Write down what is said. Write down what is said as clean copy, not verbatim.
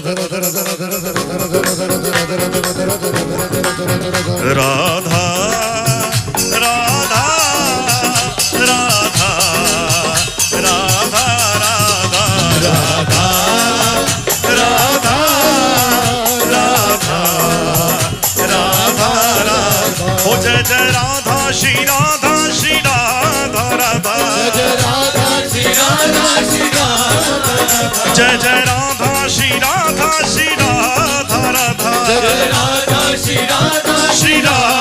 राधा राधा राधा राधा राधा राधा राधा राधा राधा राधा। ओ जय जय राधा श्री राधा श्री राधा राधा। जय राधा श्री राधा श्री राधा। जय जय राधा श्री राधा श्री राधा राधा। जय राधा श्री राधा श्री राधा।